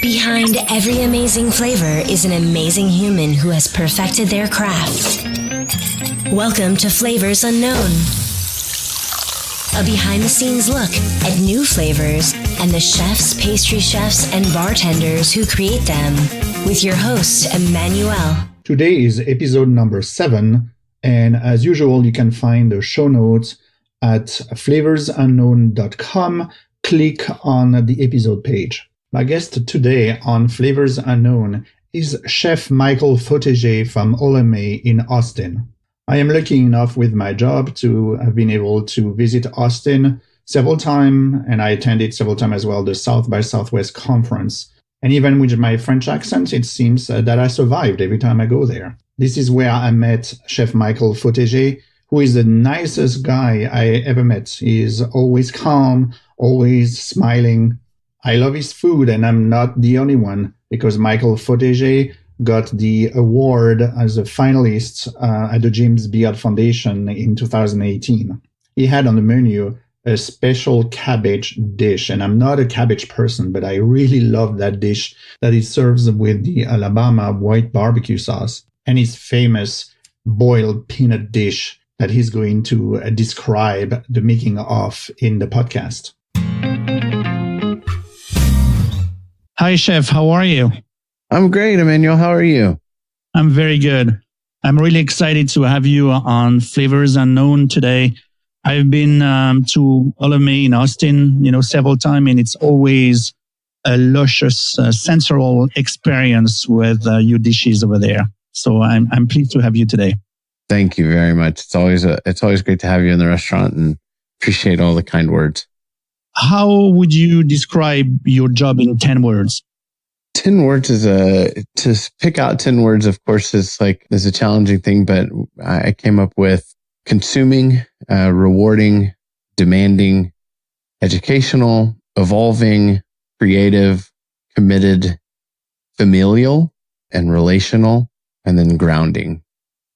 Behind every amazing flavor is an amazing human who has perfected their craft. Welcome to Flavors Unknown, a behind-the-scenes look at new flavors and the chefs, pastry chefs, and bartenders who create them, with your host, Emmanuel. Today is episode number 7, and as usual, you can find the show notes at flavorsunknown.com. Click on the episode page. My guest today on Flavors Unknown is Chef Michael Fojtasek from Olame in Austin. I am lucky enough with my job to have been able to visit Austin several times, and I attended several times as well the South by Southwest conference. And even with my French accent, it seems that I survived every time I go there. This is where I met Chef Michael Fojtasek, who is the nicest guy I ever met. He is always calm, always smiling. I love his food, and I'm not the only one, because Michael Fojtasek got the award as a finalist at the James Beard Foundation in 2018. He had on the menu a special cabbage dish, and I'm not a cabbage person, but I really love that dish that he serves with the Alabama white barbecue sauce, and his famous boiled peanut dish that he's going to describe the making of in the podcast. Hi, Chef. How are you? I'm great, Emmanuel. How are you? I'm very good. I'm really excited to have you on Flavors Unknown today. I've been to Olame in Austin, several times, and it's always a luscious, sensorial experience with your dishes over there. So I'm pleased to have you today. Thank you very much. It's always great to have you in the restaurant, and appreciate all the kind words. How would you describe your job in 10 words? 10 words to pick out 10 words, of course, is a challenging thing, but I came up with consuming, rewarding, demanding, educational, evolving, creative, committed, familial, and relational, and then grounding.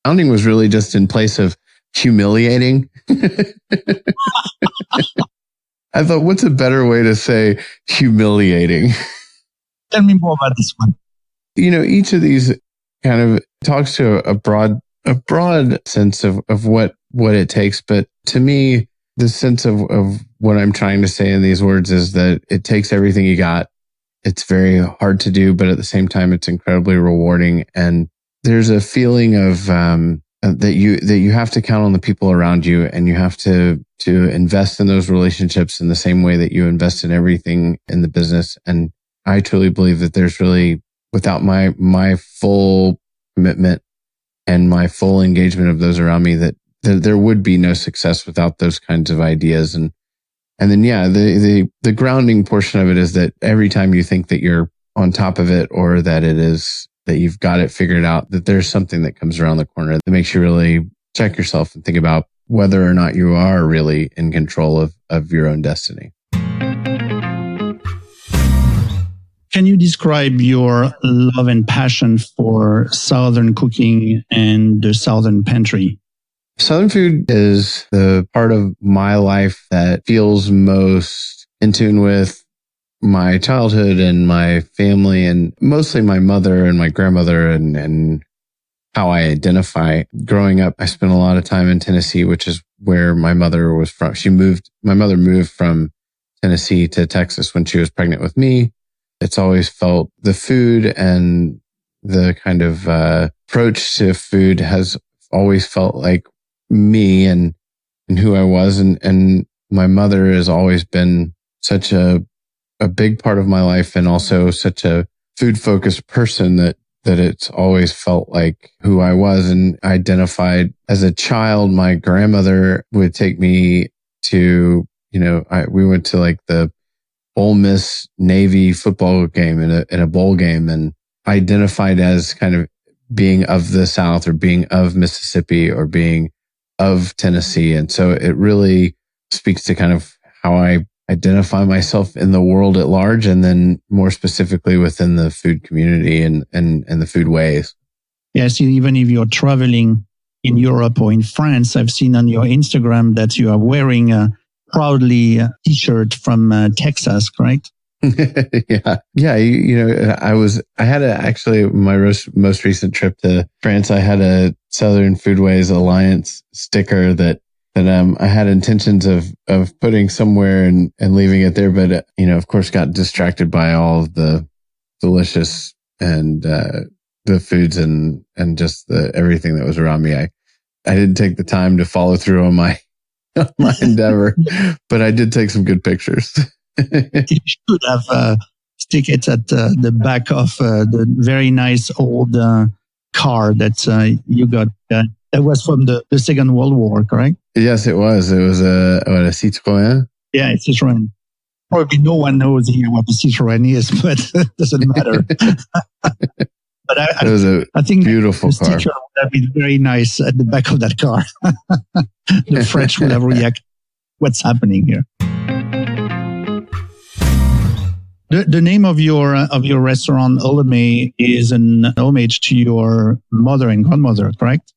Grounding was really just in place of humiliating. I thought, what's a better way to say humiliating? Tell me more about this one. Each of these kind of talks to a broad sense of what it takes. But to me, the sense of what I'm trying to say in these words is that it takes everything you got. It's very hard to do, but at the same time, it's incredibly rewarding. And there's a feeling of that you have to count on the people around you, and you have to invest in those relationships in the same way that you invest in everything in the business. And I truly believe that there's really, without my full commitment and my full engagement of those around me, that there would be no success without those kinds of ideas. And then, the grounding portion of it is that every time you think that you're on top of it, or that you've got it figured out, that there's something that comes around the corner that makes you really check yourself and think about whether or not you are really in control of your own destiny. Can you describe your love and passion for Southern cooking and the Southern pantry? Southern food is the part of my life that feels most in tune with my childhood and my family, and mostly my mother and my grandmother, and how I identify. Growing up, I spent a lot of time in Tennessee, which is where my mother was from. My mother moved from Tennessee to Texas when she was pregnant with me. It's always felt the food and the kind of approach to food has always felt like me and who I was. And my mother has always been such a big part of my life, and also such a food-focused person that it's always felt like who I was and identified. As a child, my grandmother would take me to, we went to the Ole Miss Navy football game in a bowl game, and identified as kind of being of the South, or being of Mississippi, or being of Tennessee. And so it really speaks to kind of how I identify myself in the world at large, and then more specifically within the food community and the food ways. Yes, even if you're traveling in Europe or in France, I've seen on your Instagram that you are wearing proudly a t-shirt from Texas, correct? Yeah. I had actually my most recent trip to France. I had a Southern Foodways Alliance sticker that I had intentions of putting somewhere and leaving it there, but of course, got distracted by all of the delicious and the foods and just everything that was around me. I didn't take the time to follow through on my endeavor, but I did take some good pictures. You should have stick it at the back of the very nice old car that you got. That was from the Second World War, correct? Yes, it was. It was a Citroën. Yeah, it's Citroën. Probably no one knows here what the Citroën is, but it doesn't matter. But I think beautiful the car. sticker would have been very nice at the back of that car. The French would have reacted. What's happening here? The name of your restaurant, Olame, is an homage to your mother and grandmother, correct?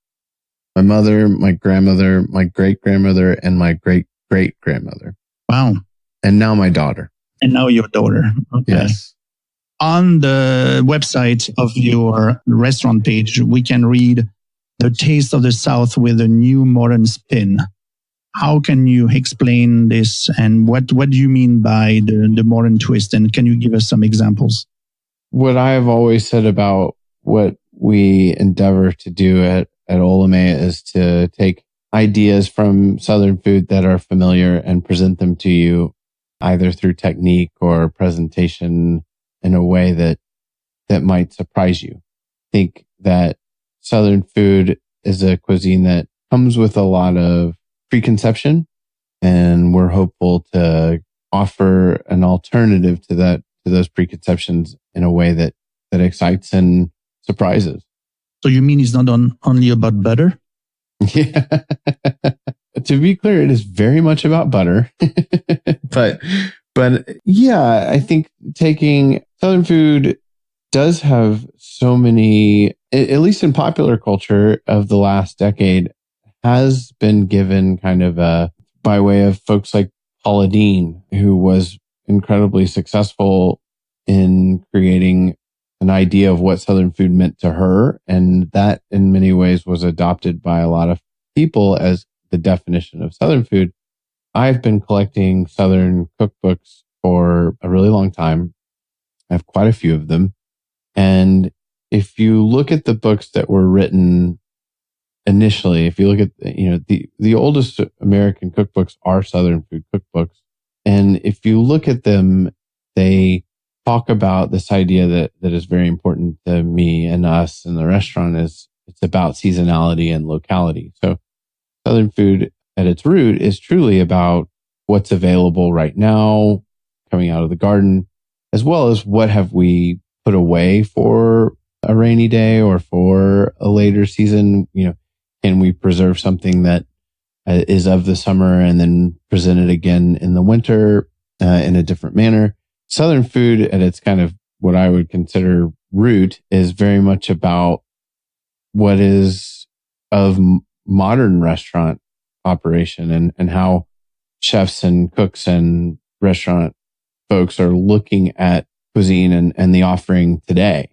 My mother, my grandmother, my great-grandmother, and my great-great-grandmother. Wow. And now my daughter. And now your daughter. Okay. Yes. On the website of your restaurant page, we can read the taste of the South with a new modern spin. How can you explain this, and what do you mean by the modern twist? And can you give us some examples? What I have always said about what we endeavor to do at Olame is to take ideas from Southern food that are familiar and present them to you either through technique or presentation in a way that might surprise you. I think that Southern food is a cuisine that comes with a lot of preconception, and we're hopeful to offer an alternative to those preconceptions in a way that excites and surprises. So you mean it's not only about butter? Yeah. To be clear, it is very much about butter. but yeah, I think taking Southern food does have so many, at least in popular culture of the last decade, has been given kind of by way of folks like Paula Deen, who was incredibly successful in creating an idea of what Southern food meant to her. And that in many ways was adopted by a lot of people as the definition of Southern food. I've been collecting Southern cookbooks for a really long time. I have quite a few of them. And if you look at the books that were written initially, if you look at, the oldest American cookbooks are Southern food cookbooks. And if you look at them, they talk about this idea that is very important to me and us in the restaurant is it's about seasonality and locality. So Southern food at its root is truly about what's available right now, coming out of the garden, as well as what have we put away for a rainy day or for a later season. Can we preserve something that is of the summer and then present it again in the winter in a different manner? Southern food at its kind of what I would consider root is very much about what is of modern restaurant operation and how chefs and cooks and restaurant folks are looking at cuisine and the offering today.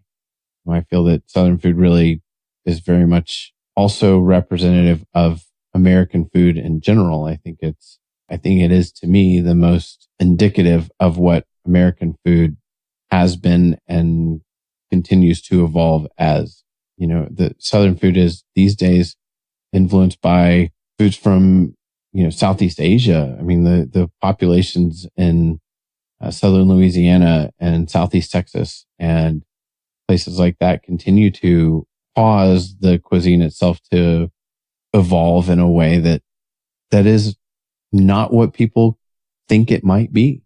I feel that Southern food really is very much also representative of American food in general. I think it is to me the most indicative of what American food has been and continues to evolve as. The Southern food is these days influenced by foods from, Southeast Asia. I mean, the populations in Southern Louisiana and Southeast Texas and places like that continue to cause the cuisine itself to evolve in a way that is not what people think it might be.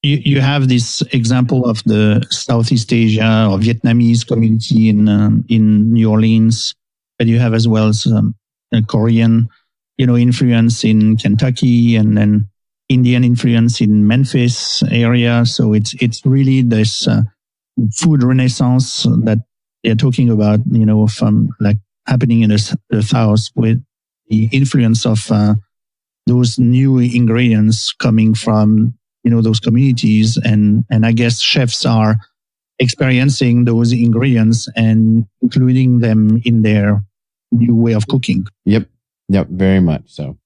You have this example of the Southeast Asia or Vietnamese community in New Orleans, but you have as well some Korean, influence in Kentucky, and then Indian influence in Memphis area. So it's really this food renaissance that they're talking about, from like happening in the South with the influence of those new ingredients coming from those communities. And I guess chefs are experiencing those ingredients and including them in their new way of cooking. Yep, very much so.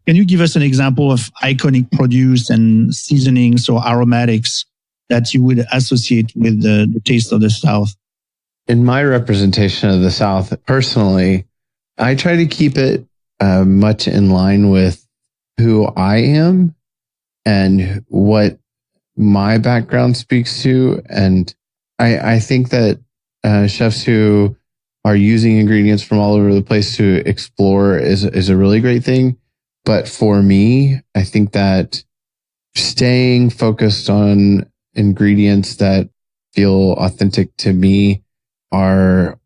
Can you give us an example of iconic produce and seasonings or aromatics that you would associate with the taste of the South? In my representation of the South, personally, I try to keep it much in line with who I am and what my background speaks to. And I think that chefs who are using ingredients from all over the place to explore is a really great thing. But for me, I think that staying focused on ingredients that feel authentic to me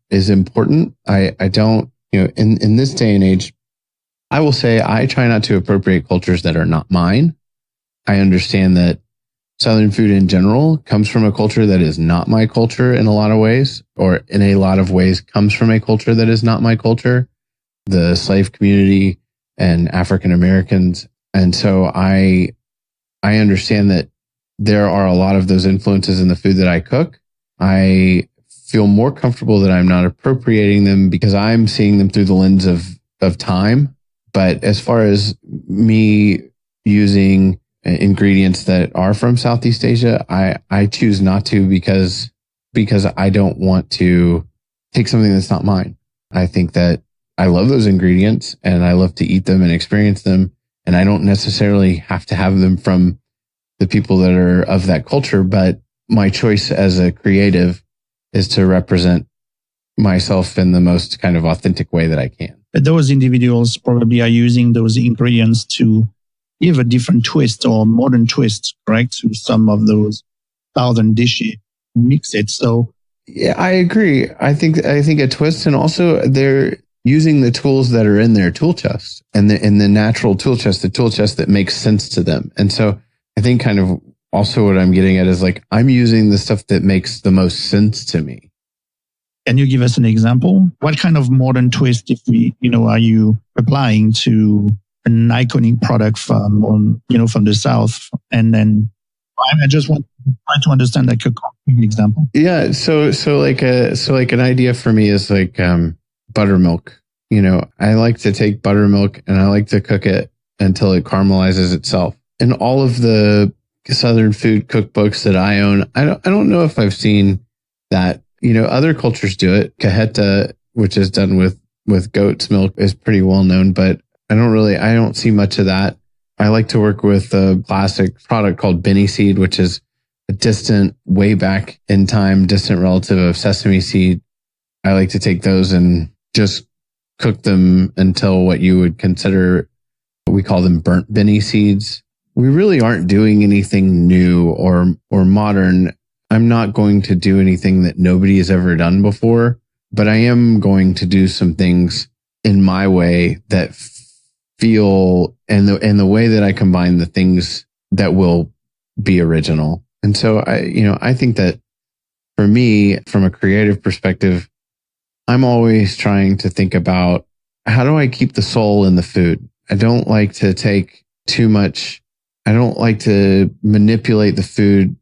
is important. I don't, in this day and age, I will say I try not to appropriate cultures that are not mine. I understand that Southern food in general comes from a culture that is not my culture in a lot of ways, or in a lot of ways comes from a culture that is not my culture, the slave community and African Americans. And so I understand that there are a lot of those influences in the food that I cook. I feel more comfortable that I'm not appropriating them because I'm seeing them through the lens of time. But as far as me using ingredients that are from Southeast Asia, I choose not to because I don't want to take something that's not mine. I think that I love those ingredients and I love to eat them and experience them. And I don't necessarily have to have them from the people that are of that culture. But my choice as a creative is to represent myself in the most kind of authentic way that I can. But those individuals probably are using those ingredients to give a different twist or modern twist, correct, to some of those southern dishes, mix it. So yeah, I agree. I think a twist, and also they're using the tools that are in their tool chest and the natural tool chest, the tool chest that makes sense to them. And so I think kind of also what I'm getting at is like, I'm using the stuff that makes the most sense to me. Can you give us an example? What kind of modern twist, are you applying to an iconic product from the South? And then I just want to try to understand like a concrete example. Yeah. So like an idea for me is like, buttermilk. I like to take buttermilk and I like to cook it until it caramelizes itself. In all of the Southern food cookbooks that I own, I don't know if I've seen that. Other cultures do it. Cajeta, which is done with goat's milk, is pretty well known, but I don't see much of that. I like to work with a classic product called Benny seed, which is a distant, way back in time, distant relative of sesame seed. I like to take those and just cook them until what you would consider, we call them burnt Benny seeds. We really aren't doing anything new or modern. I'm not going to do anything that nobody has ever done before, but I am going to do some things in my way that feel, and the way that I combine the things that will be original. And so I think that for me, from a creative perspective, I'm always trying to think about how do I keep the soul in the food? I don't like to take too much. I don't like to manipulate the food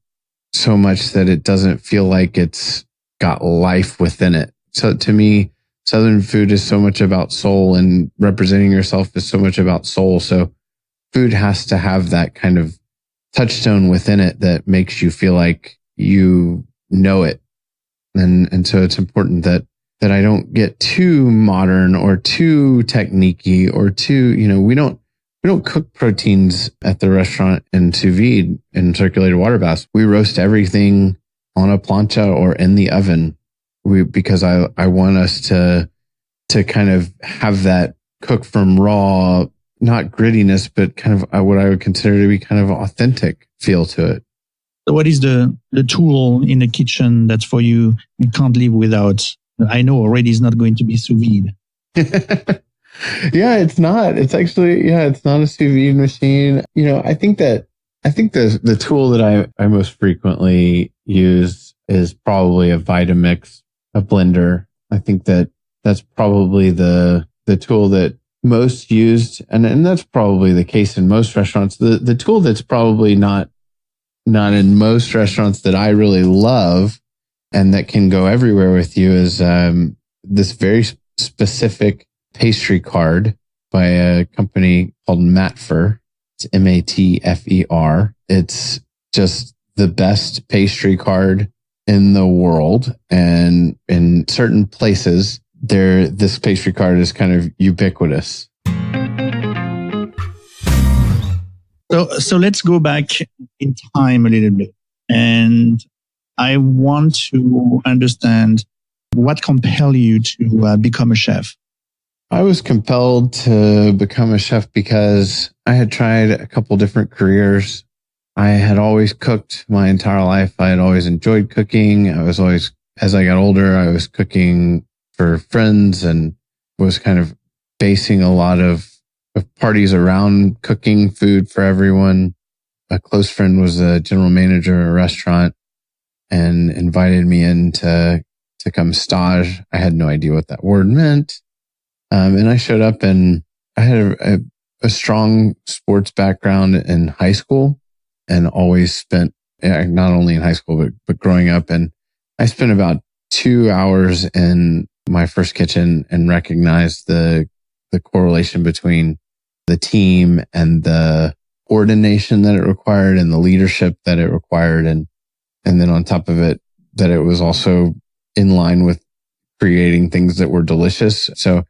so much that it doesn't feel like it's got life within it. So to me, Southern food is so much about soul, and representing yourself is so much about soul. So food has to have that kind of touchstone within it that makes you feel like you know it. And so it's important that I don't get too modern or too techniquey or too, we don't cook proteins at the restaurant in sous vide in circulated water baths. We roast everything on a plancha or in the oven. Because I want us to kind of have that cook from raw, not grittiness, but kind of what I would consider to be kind of authentic feel to it. So what is the tool in the kitchen that's for you can't live without? I know already it's not going to be sous vide. Yeah, it's not. It's actually, it's not a sous vide machine. I think the tool that I most frequently use is probably a Vitamix, a blender. I think that's probably the tool that most used, and that's probably the case in most restaurants. The tool that's probably not in most restaurants that I really love and that can go everywhere with you is this very specific pastry card by a company called Matfer. It's Matfer. It's just the best pastry card in the world. And in certain places, this pastry card is kind of ubiquitous. So let's go back in time a little bit. And I want to understand what compelled you to become a chef. I was compelled to become a chef because I had tried a couple different careers. I had always cooked my entire life. I had always enjoyed cooking. I was always, as I got older, I was cooking for friends and was kind of basing a lot of parties around cooking food for everyone. A close friend was a general manager of a restaurant and invited me in to come stage. I had no idea what that word meant. And I showed up and I had a strong sports background in high school and always spent, not only in high school, but growing up. And I spent about 2 hours in my first kitchen and recognized the correlation between the team and the ordination that it required and the leadership that it required. And then on top of it, that it was also in line with creating things that were delicious. So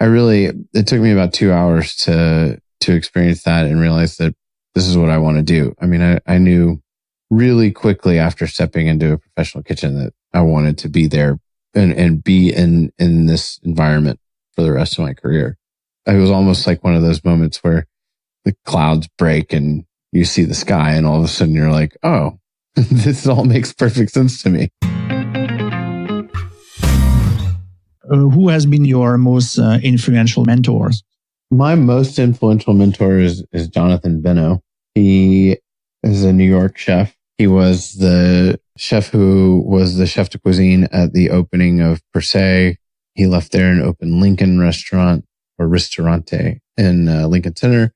it took me about 2 hours to experience that and realize that this is what I want to do. I mean, I knew really quickly after stepping into a professional kitchen that I wanted to be there and be in this environment for the rest of my career. It was almost like one of those moments where the clouds break and you see the sky and all of a sudden you're like, oh, this all makes perfect sense to me. Who has been your most influential mentors? My most influential mentor is Jonathan Beno. He is a New York chef. He was the chef who was the chef de cuisine at the opening of Per Se. He left there and opened Lincoln Restaurant or Ristorante in Lincoln Center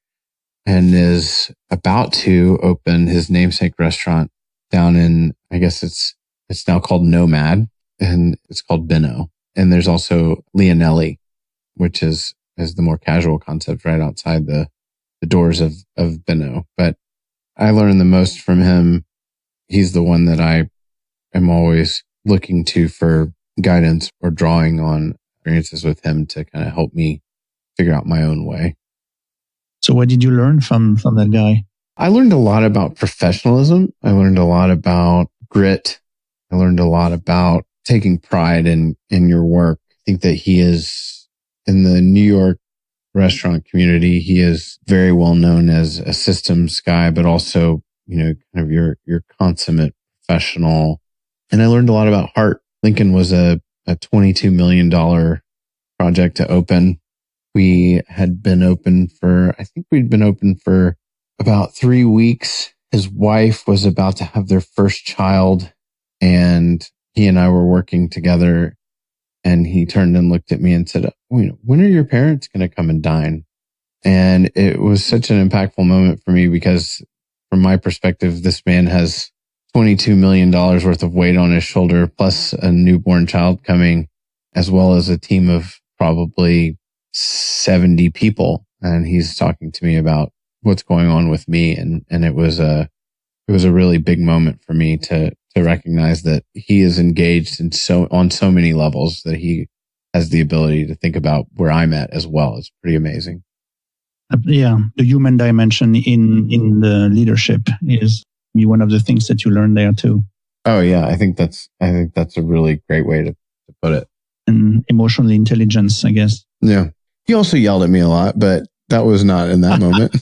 and is about to open his namesake restaurant down in, I guess it's now called Nomad and it's called Beno. And there's also Leonelli, which is the more casual concept right outside the doors of Beno. But I learned the most from him. He's the one that I am always looking to for guidance or drawing on experiences with him to kind of help me figure out my own way. So what did you learn from that guy? I learned a lot about professionalism. I learned a lot about grit. I learned a lot about taking pride in your work. I think that he is in the New York restaurant community. He is very well known as a systems guy, but also, kind of your consummate professional. And I learned a lot about heart. Lincoln was a $22 million project to open. We had been open we'd been open for about 3 weeks. His wife was about to have their first child and he and I were working together and he turned and looked at me and said, when are your parents going to come and dine? And it was such an impactful moment for me because from my perspective, this man has $22 million worth of weight on his shoulder, plus a newborn child coming, as well as a team of probably 70 people. And he's talking to me about what's going on with me. And it was a really big moment for me to recognize that he is engaged on so many levels that he has the ability to think about where I'm at as well. It's pretty amazing. Yeah, the human dimension in the leadership is one of the things that you learn there too. Oh yeah, I think that's a really great way to put it. And emotional intelligence, I guess. Yeah. He also yelled at me a lot, but that was not in that moment.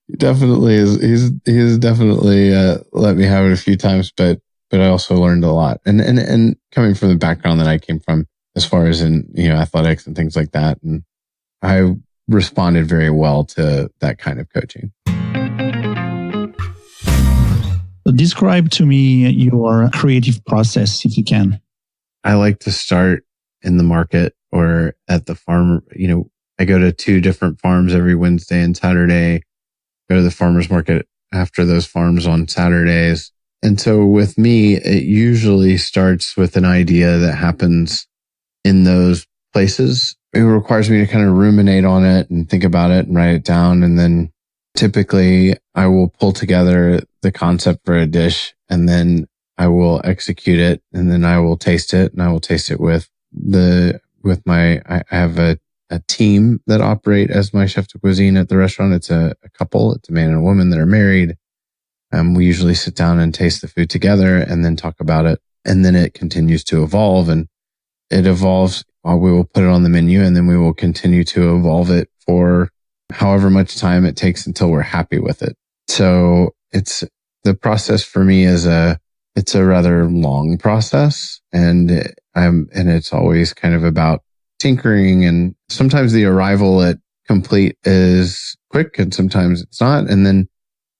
He definitely is. He's definitely let me have it a few times, but I also learned a lot. And coming from the background that I came from, as far as in athletics and things like that, and I responded very well to that kind of coaching. Describe to me your creative process, if you can. I like to start in the market or at the farm. I go to 2 different farms every Wednesday and Saturday, go to the farmer's market after those farms on Saturdays. And so with me, it usually starts with an idea that happens in those places. It requires me to kind of ruminate on it and think about it and write it down. And then typically I will pull together the concept for a dish, and then I will execute it, and then I will taste it, and I will taste it I have a team that operate as my chef de cuisine at the restaurant. It's a couple. It's a man and a woman that are married. We usually sit down and taste the food together and then talk about it. And then it continues to evolve, and it evolves. We will put it on the menu, and then we will continue to evolve it for however much time it takes until we're happy with it. So the process for me it's a rather long process, and it's always kind of about tinkering, and sometimes the arrival at complete is quick and sometimes it's not. And then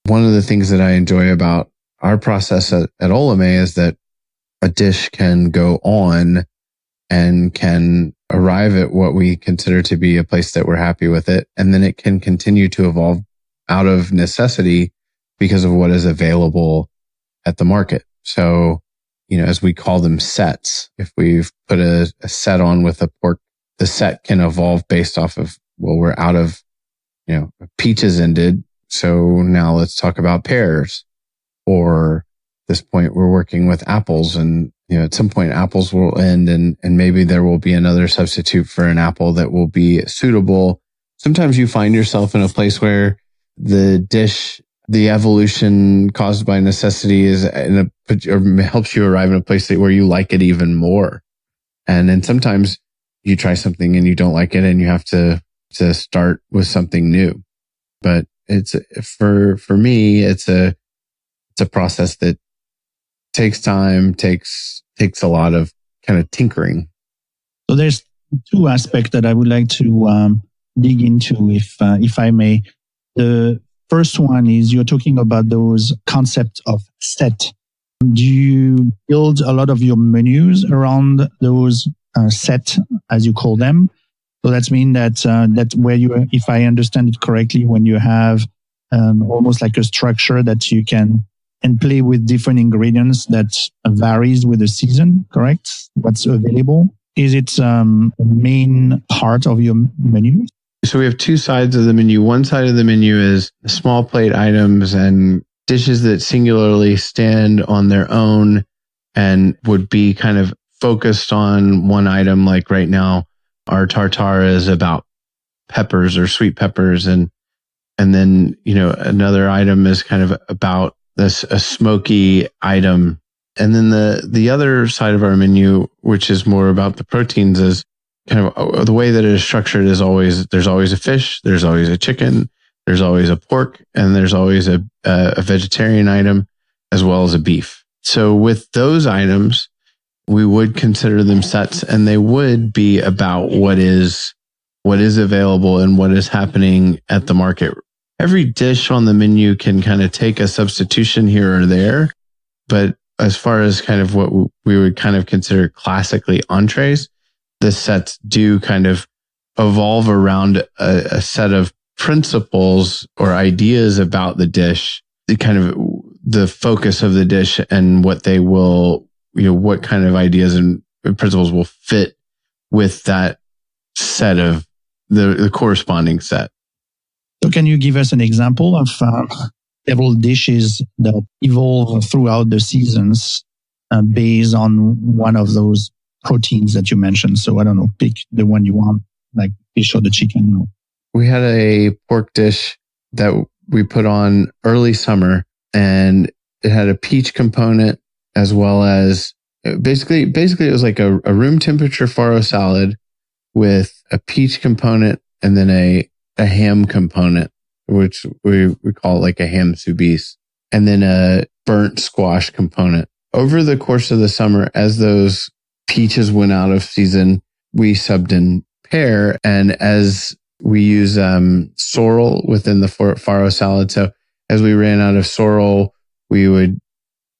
one of the things that I enjoy about our process at Olame is that a dish can go on and can arrive at what we consider to be a place that we're happy with it. And then it can continue to evolve out of necessity because of what is available at the market. So, as we call them sets, if we've put a set on with a pork, the set can evolve based off of, we're out of, peaches ended. So now let's talk about pears. Or at this point, we're working with apples, and at some point apples will end, and maybe there will be another substitute for an apple that will be suitable. Sometimes you find yourself in a place where the dish, the evolution caused by necessity or helps you arrive in a place where you like it even more. And then sometimes you try something and you don't like it, and you have to start with something new. But it's for me, it's a process that takes time, takes a lot of kind of tinkering. So there's 2 aspects that I would like to dig into, if I may. The first one is you're talking about those concepts of set. Do you build a lot of your menus around those set, as you call them? So that means that where you, if I understand it correctly, when you have almost like a structure that you can and play with different ingredients that varies with the season, correct? What's available? Is it a main part of your menu? So we have 2 sides of the menu. One side of the menu is small plate items and dishes that singularly stand on their own and would be kind of focused on one item. Like right now, our tartare is about peppers or sweet peppers. And then, another item is kind of about a smoky item. And then the other side of our menu, which is more about the proteins, is kind of the way that it is structured is there's always a fish, there's always a chicken, there's always a pork, and there's always a vegetarian item as well as a beef. So with those items, we would consider them sets, and they would be about what is available and what is happening at the market. Every dish on the menu can kind of take a substitution here or there, but as far as kind of what we would kind of consider classically entrees, the sets do kind of evolve around a set of principles or ideas about the dish, the focus of the dish and what they will, what kind of ideas and principles will fit with that set of the corresponding set. So can you give us an example of several dishes that evolve throughout the seasons based on one of those proteins that you mentioned? So I don't know, pick the one you want, like fish or the chicken. We had a pork dish that we put on early summer, and it had a peach component as well as basically it was like a room temperature farro salad with a peach component and then a ham component, which we call it like a ham soubise, and then a burnt squash component. Over the course of the summer, as those peaches went out of season, we subbed in pear, and as we use sorrel within the farro salad. So as we ran out of sorrel, we would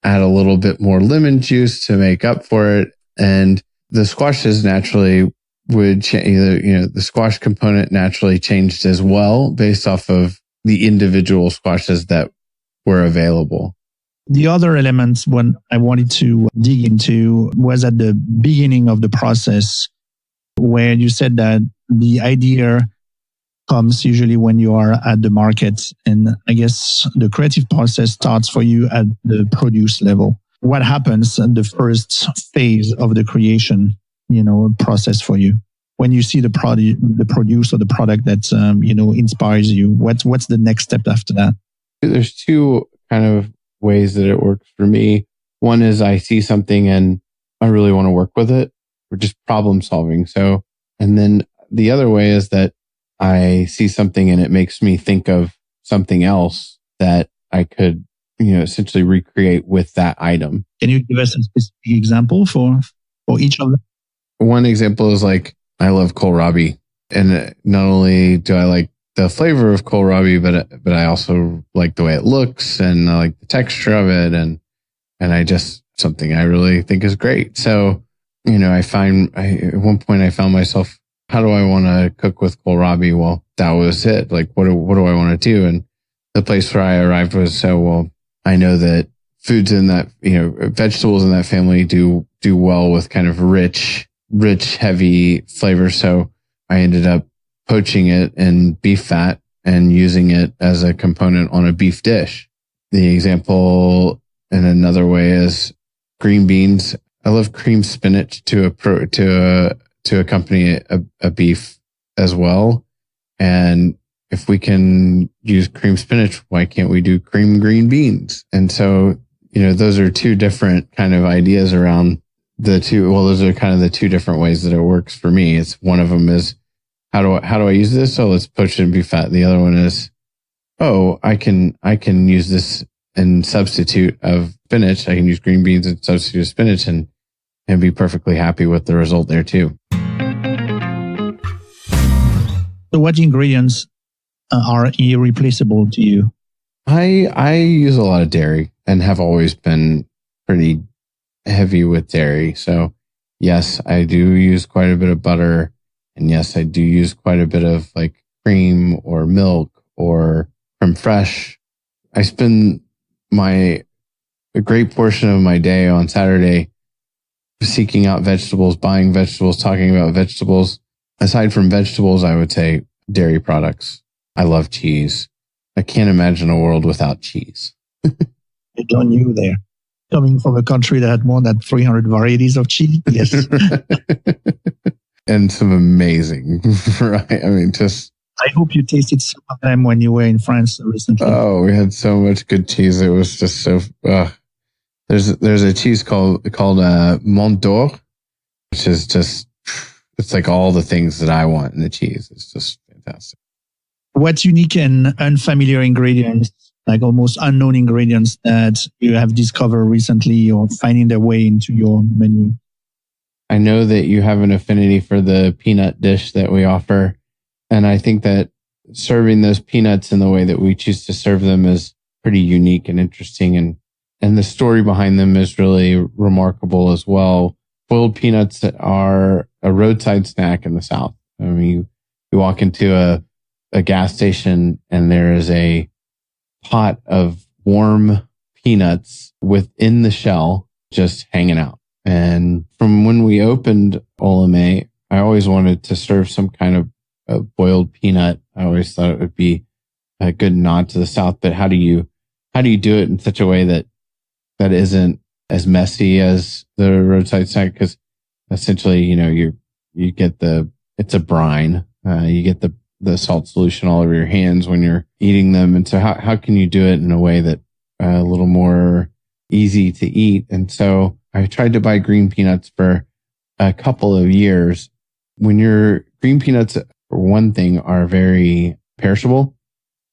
add a little bit more lemon juice to make up for it. And the squash is naturally would change. The squash component naturally changed as well based off of the individual squashes that were available. The other elements when I wanted to dig into was at the beginning of the process, where you said that the idea comes usually when you are at the market. And I guess the creative process starts for you at the produce level. What happens in the first phase of the creation, process for you? When you see the produce or the product that, inspires you, what's the next step after that? There's two kind of ways that it works for me. One is I see something and I really want to work with it. We're just problem solving. So, and then the other way is that I see something and it makes me think of something else that I could, essentially recreate with that item. Can you give us a specific example for each of them? One example is like, I love kohlrabi. And not only do I like the flavor of kohlrabi, but I also like the way it looks and I like the texture of it. And I just, something I really think is great. So, at one point I found myself, how do I want to cook with kohlrabi? Well, that was it. Like, what do I want to do? And the place where I arrived was, I know that foods in that, vegetables in that family do well with kind of rich, heavy flavor. So I ended up poaching it in beef fat and using it as a component on a beef dish. The example in another way is green beans. I love cream spinach to accompany a beef as well. And if we can use cream spinach, why can't we do cream green beans? And so, those are two different kind of ideas around the two. Well, those are kind of the two different ways that it works for me. It's one of them is, how do I use this? Oh, let's poach it in beef fat. The other one is, I can use this in substitute of spinach. I can use green beans and substitute of spinach and be perfectly happy with the result there too. So what ingredients are irreplaceable to you? I use a lot of dairy and have always been pretty heavy with dairy. So yes, I do use quite a bit of butter. And yes, I do use quite a bit of like cream or milk or creme fraiche. I spend a great portion of my day on Saturday seeking out vegetables, buying vegetables, talking about vegetables. Aside from vegetables, I would say dairy products. I love cheese. I can't imagine a world without cheese. I join you there. Coming from a country that had more than 300 varieties of cheese. Yes. And some amazing, right? I mean, just... I hope you tasted some of them when you were in France recently. Oh, we had so much good cheese. It was just so... There's a cheese called Mont d'Or, which is just... It's like all the things that I want in a cheese. It's just fantastic. What's unique and unfamiliar ingredients, like almost unknown ingredients that you have discovered recently or finding their way into your menu? I know that you have an affinity for the peanut dish that we offer. And I think that serving those peanuts in the way that we choose to serve them is pretty unique and interesting. And the story behind them is really remarkable as well. Boiled peanuts are a roadside snack in the South. I mean, you walk into a gas station and there is a pot of warm peanuts within the shell just hanging out. And from when we opened Olame, I always wanted to serve some kind of a boiled peanut. I always thought it would be a good nod to the South. But how do you do it in such a way that isn't as messy as the roadside snack? Because essentially, you get it's a brine. You get the salt solution all over your hands when you're eating them. And so how can you do it in a way that a little more easy to eat? And so I tried to buy green peanuts for a couple of years. When your green peanuts, for one thing, are very perishable,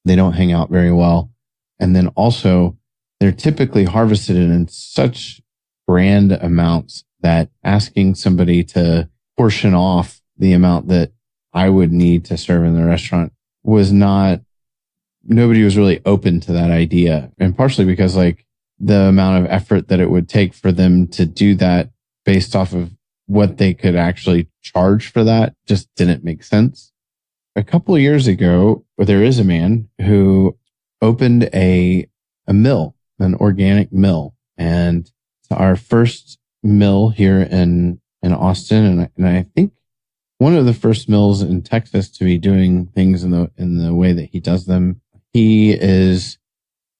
they don't hang out very well. And then also they're typically harvested in such grand amounts that asking somebody to portion off the amount that I would need to serve in the restaurant nobody was really open to that idea. And partially because like the amount of effort that it would take for them to do that based off of what they could actually charge for that just didn't make sense. A couple of years ago, there is a man who opened a mill, an organic mill, and it's our first mill here in Austin, and I think one of the first mills in Texas to be doing things in the way that he does them. He is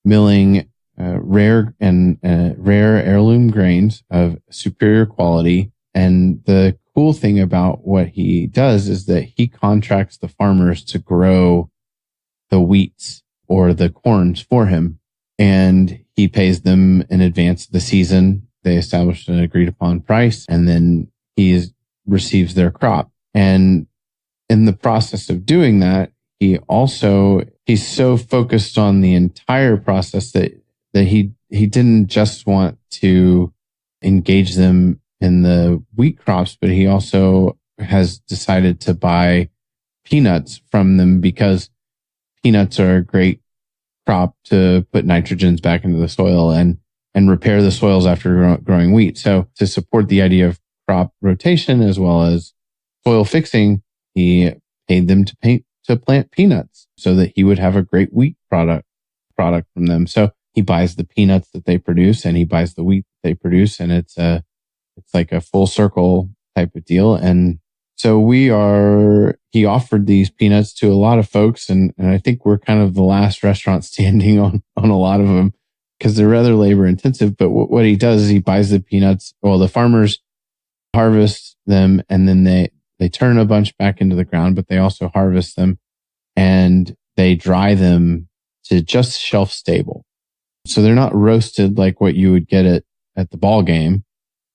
milling rare heirloom grains of superior quality. And the cool thing about what he does is that he contracts the farmers to grow the wheats or the corns for him. And he pays them in advance of the season. They establish an agreed upon price, and then he receives their crop. And in the process of doing that, he's so focused on the entire process that he didn't just want to engage them in the wheat crops, but he also has decided to buy peanuts from them because peanuts are a great crop to put nitrogens back into the soil and repair the soils after growing wheat. So to support the idea of crop rotation as well as soil fixing, he paid them to plant peanuts so that he would have a great wheat product from them. So he buys the peanuts that they produce and he buys the wheat that they produce, and it's like a full circle type of deal. And so he offered these peanuts to a lot of folks, and I think we're kind of the last restaurant standing on a lot of them because they're rather labor intensive. But what he does is he buys the peanuts. Well, the farmers harvest them and then they turn a bunch back into the ground, but they also harvest them and they dry them to just shelf stable. So they're not roasted like what you would get at the ball game.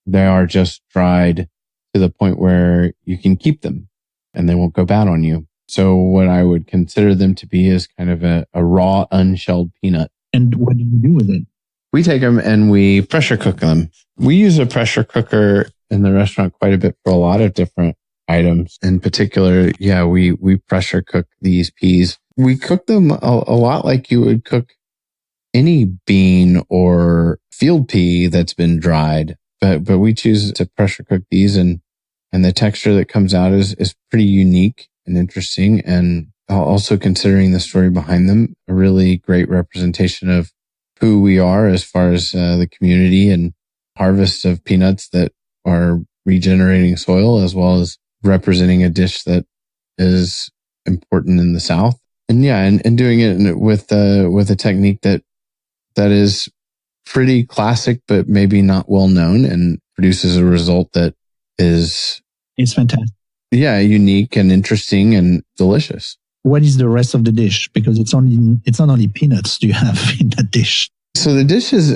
They are just dried to the point where you can keep them and they won't go bad on you. So what I would consider them to be is kind of a raw, unshelled peanut. And what do you do with it? We take them and we pressure cook them. We use a pressure cooker in the restaurant quite a bit for a lot of different items. In particular, we pressure cook these peas. We cook them a lot like you would cook any bean or field pea that's been dried. But we choose to pressure cook these, and the texture that comes out is pretty unique and interesting. And also considering the story behind them, a really great representation of who we are as far as the community and harvest of peanuts that are regenerating soil, as well as representing a dish that is important in the South. And and doing it with a technique that is pretty classic, but maybe not well known, and produces a result that is... It's fantastic. Yeah, unique and interesting and delicious. What is the rest of the dish? Because it's not only peanuts you have in that dish. So the dish has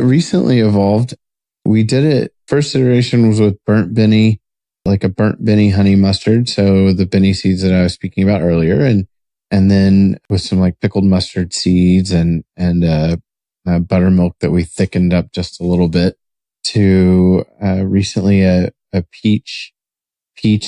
recently evolved. We did it, first iteration was with burnt benny, like a burnt benny honey mustard. So the benny seeds that I was speaking about earlier, and then with some like pickled mustard seeds and buttermilk that we thickened up just a little bit, to recently a peach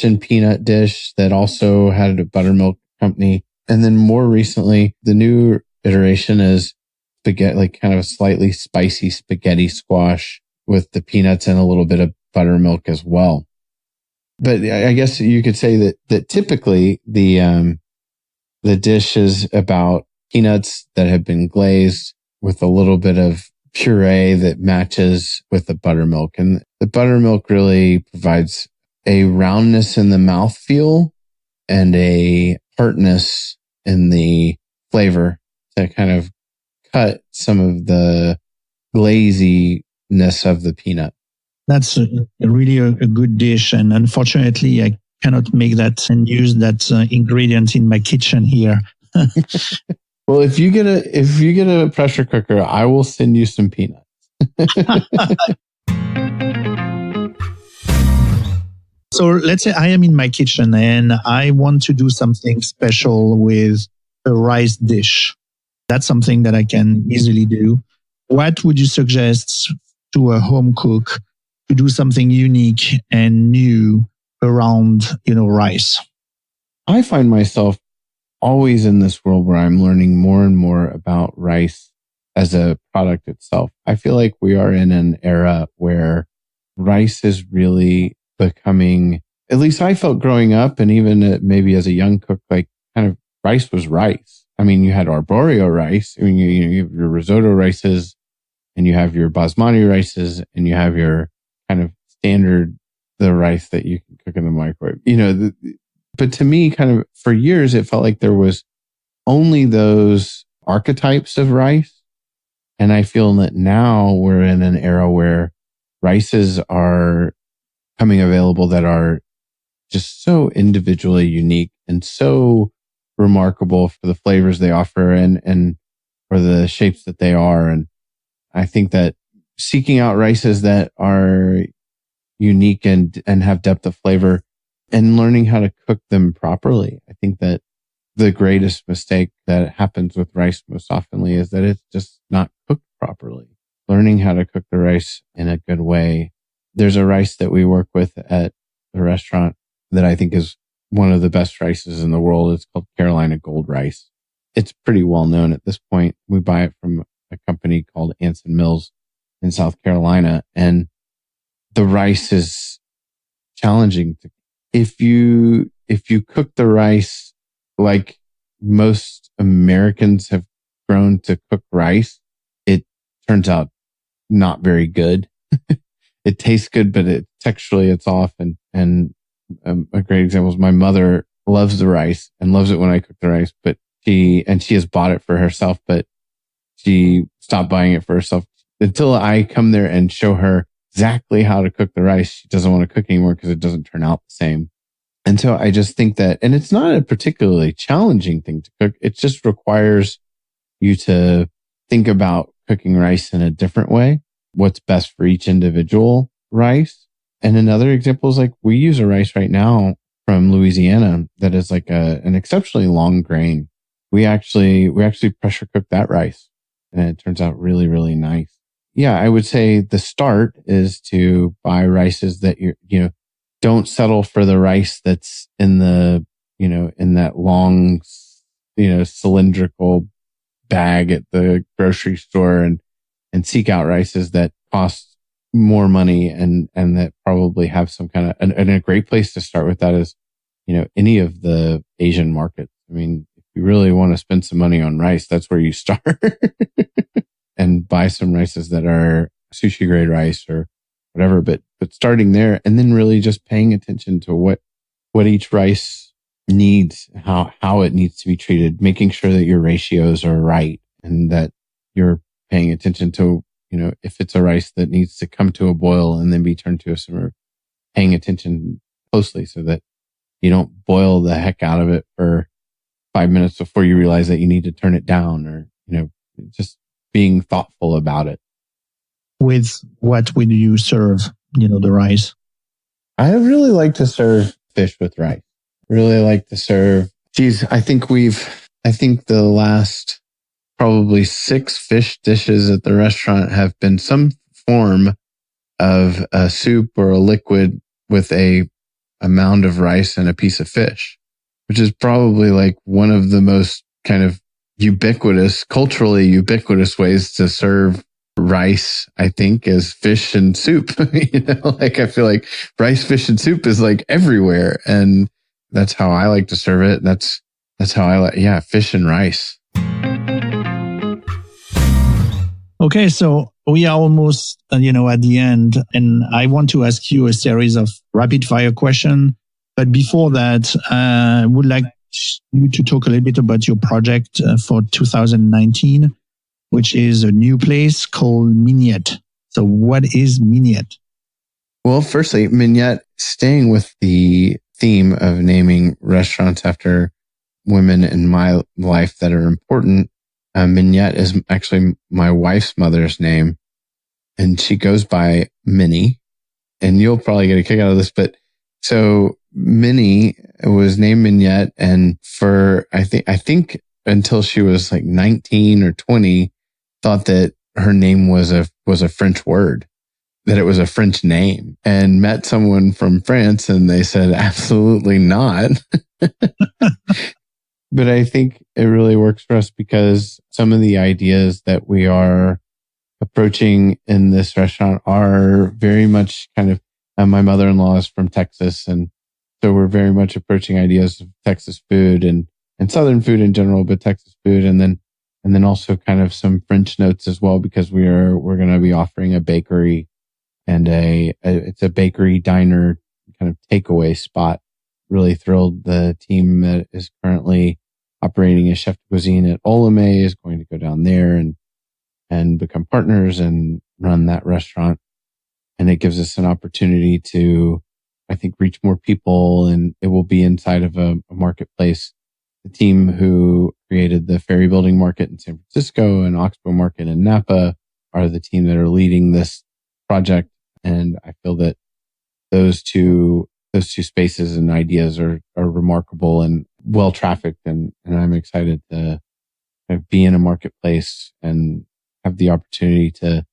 and peanut dish that also had a buttermilk company. And then more recently, the new iteration is spaghetti, like kind of a slightly spicy spaghetti squash with the peanuts and a little bit of buttermilk as well. But I guess you could say that typically the dish is about peanuts that have been glazed with a little bit of puree that matches with the buttermilk. And the buttermilk really provides a roundness in the mouthfeel and a tartness in the flavor to kind of cut some of the glaziness of the peanut. That's really a good dish. And unfortunately, I cannot make that and use that ingredient in my kitchen here. Well, if you get a pressure cooker, I will send you some peanuts. So let's say I am in my kitchen and I want to do something special with a rice dish. That's something that I can easily do. What would you suggest to a home cook to do something unique and new around, rice? I find myself always in this world where I'm learning more and more about rice as a product itself. I feel like we are in an era where rice is really becoming, at least I felt growing up, and even maybe as a young cook, like kind of rice was rice. I mean, you had arborio rice. I mean, you have your risotto rices, and you have your basmati rices, and you have your kind of standard, the rice that you can cook in the microwave. But to me, kind of for years, it felt like there was only those archetypes of rice. And I feel that now we're in an era where rices are coming available that are just so individually unique and so remarkable for the flavors they offer and for the shapes that they are. And I think that seeking out rices that are unique and have depth of flavor and learning how to cook them properly. I think that the greatest mistake that happens with rice most oftenly is that it's just not cooked properly. Learning how to cook the rice in a good way. There's a rice that we work with at the restaurant that I think is one of the best rices in the world. It's called Carolina Gold Rice. It's pretty well known at this point. We buy it from a company called Anson Mills in South Carolina, and the rice is challenging. If you cook the rice like most Americans have grown to cook rice, it turns out not very good. It tastes good, but texturally it's off. And a great example is my mother loves the rice and loves it when I cook the rice, but she has bought it for herself, but she stopped buying it for herself until I come there and show her exactly how to cook the rice. She doesn't want to cook anymore because it doesn't turn out the same. And so I just think that, and it's not a particularly challenging thing to cook. It just requires you to think about cooking rice in a different way. What's best for each individual rice. And another example is like we use a rice right now from Louisiana that is like an exceptionally long grain. We actually pressure cook that rice and it turns out really, really nice. Yeah, I would say the start is to buy rices that don't settle for the rice that's in the, in that long, cylindrical bag at the grocery store and seek out rices that cost more money and that probably have some kind of, and a great place to start with that is, any of the Asian markets. I mean, if you really want to spend some money on rice, that's where you start and buy some rices that are sushi grade rice or whatever, but starting there and then really just paying attention to what each rice needs, how it needs to be treated, making sure that your ratios are right and that you're paying attention to, if it's a rice that needs to come to a boil and then be turned to a simmer, paying attention closely so that you don't boil the heck out of it for 5 minutes before you realize that you need to turn it down or, just being thoughtful about it. With what would you serve, the rice? I really like to serve fish with rice. Really like to serve. I think the last probably 6 fish dishes at the restaurant have been some form of a soup or a liquid with a mound of rice and a piece of fish, which is probably like one of the most kind of culturally ubiquitous ways to serve rice, I think, is fish and soup. I feel like rice, fish, and soup is like everywhere. And that's how I like to serve it. That's how I like, fish and rice. Okay, so we are almost, at the end, and I want to ask you a series of rapid fire questions. But before that, I would like you to talk a little bit about your project for 2019, which is a new place called Mignette. So what is Mignette? Well, firstly, Mignette, staying with the theme of naming restaurants after women in my life that are important, Mignette is actually my wife's mother's name, and she goes by Minnie. And you'll probably get a kick out of this, but so Minnie was named Mignette, and for I think until she was like 19 or 20, thought that her name was a French word, that it was a French name, and met someone from France, and they said absolutely not. But I think it really works for us because some of the ideas that we are approaching in this restaurant are very much kind of my mother-in-law is from Texas. And so we're very much approaching ideas of Texas food and Southern food in general, but Texas food. And then also kind of some French notes as well, because we're going to be offering a bakery and it's a bakery diner kind of takeaway spot. Really thrilled. The team that is currently operating as chef de cuisine at Olame is going to go down there and become partners and run that restaurant. And it gives us an opportunity to, I think, reach more people, and it will be inside of a marketplace. The team who created the Ferry Building Market in San Francisco and Oxbow Market in Napa are the team that are leading this project. And I feel that those two spaces and ideas are remarkable and well trafficked. And I'm excited to be in a marketplace and have the opportunity to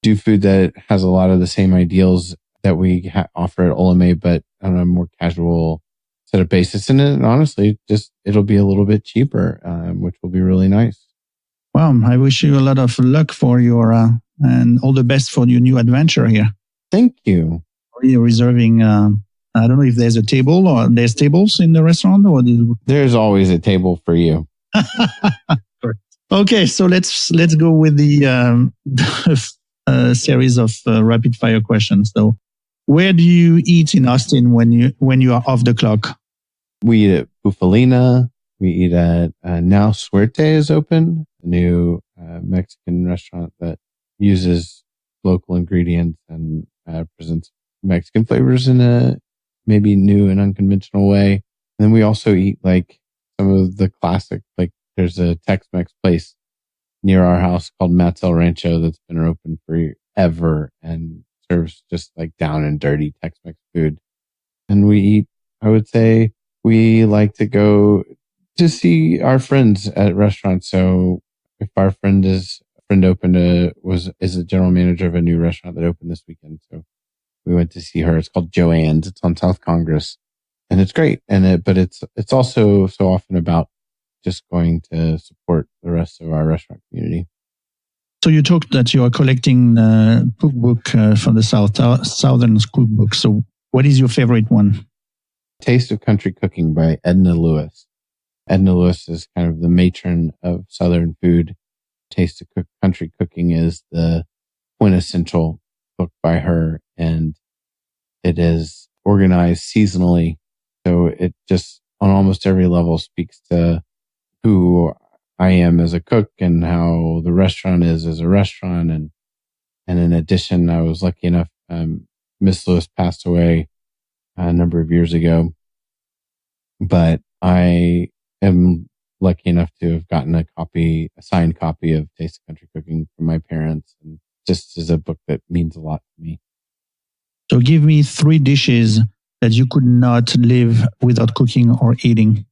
do food that has a lot of the same ideals that we offer at Olame, but on a more casual set of basis. And honestly, it'll be a little bit cheaper, which will be really nice. Well, I wish you a lot of luck for your, and all the best for your new adventure here. Thank you. Are you reserving, I don't know if there's a table or there's tables in the restaurant or there's always a table for you. Okay. So let's go with the, series of rapid fire questions. So where do you eat in Austin when you are off the clock? We eat at Bufalina. We eat at Now Suerte is open, a new Mexican restaurant that uses local ingredients and presents Mexican flavors in a maybe new and unconventional way. And then we also eat like some of the classic, like there's a Tex-Mex place near our house called Matt's El Rancho that's been open forever and serves just like down and dirty Tex-Mex food. And we eat, I would say, we like to go to see our friends at restaurants. So if our friend is a general manager of a new restaurant that opened this weekend. So we went to see her. It's called Joanne's. It's on South Congress and it's great. But it's also so often about just going to support the rest of our restaurant community. So you talked that you are collecting cookbook from the Southern cookbook. So what is your favorite one? Taste of Country Cooking by Edna Lewis. Edna Lewis is kind of the matron of Southern food. Taste of Country Cooking is the quintessential book by her, and it is organized seasonally. So it just on almost every level speaks to who I am as a cook and how the restaurant is as a restaurant. And in addition, I was lucky enough, Miss Lewis passed away a number of years ago, but I am lucky enough to have gotten a signed copy of Taste of Country Cooking from my parents, and just is a book that means a lot to me. So give me 3 dishes that you could not live without cooking or eating.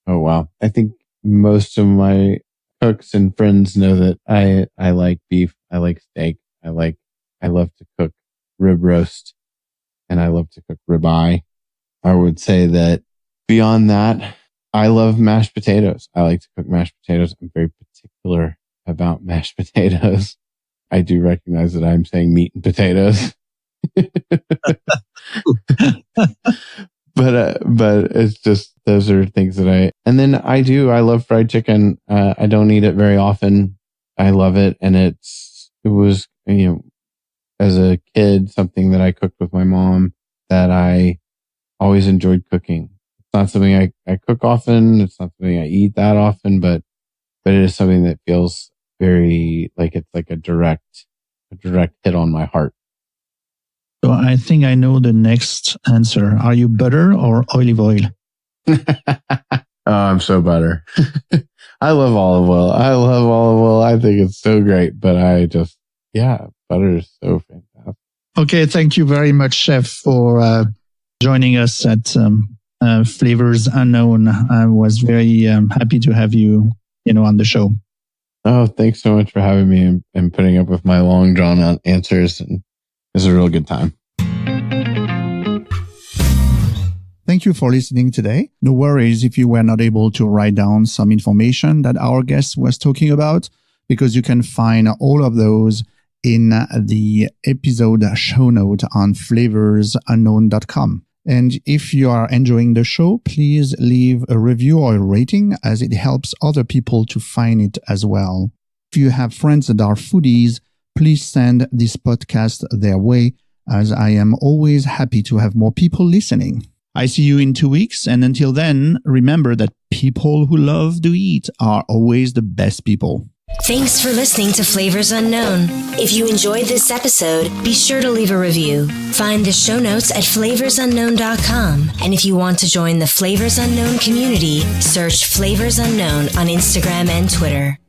Oh, wow. I think most of my cooks and friends know that I like beef. I like steak. I love to cook rib roast, and I love to cook ribeye. I would say that beyond that, I love mashed potatoes. I like to cook mashed potatoes. I'm very particular about mashed potatoes. I do recognize that I'm saying meat and potatoes. But it's just, those are things that I love fried chicken. I don't eat it very often. I love it. And it was, as a kid, something that I cooked with my mom that I always enjoyed cooking. It's not something I cook often. It's not something I eat that often, but it is something that feels very like it's like a direct hit on my heart. So I think I know the next answer. Are you butter or olive oil? Oh, I'm so butter. I love olive oil. I think it's so great, but butter is so fantastic. Okay, thank you very much, Chef, for joining us at Flavors Unknown. I was very happy to have you, on the show. Oh, thanks so much for having me and putting up with my long drawn out answers. And it was a real good time. Thank you for listening today. No worries if you were not able to write down some information that our guest was talking about, because you can find all of those in the episode show note on flavorsunknown.com. And if you are enjoying the show, please leave a review or a rating, as it helps other people to find it as well. If you have friends that are foodies, please send this podcast their way, as I am always happy to have more people listening. I see you in 2 weeks, and until then, remember that people who love to eat are always the best people. Thanks for listening to Flavors Unknown. If you enjoyed this episode, be sure to leave a review. Find the show notes at flavorsunknown.com. And if you want to join the Flavors Unknown community, search Flavors Unknown on Instagram and Twitter.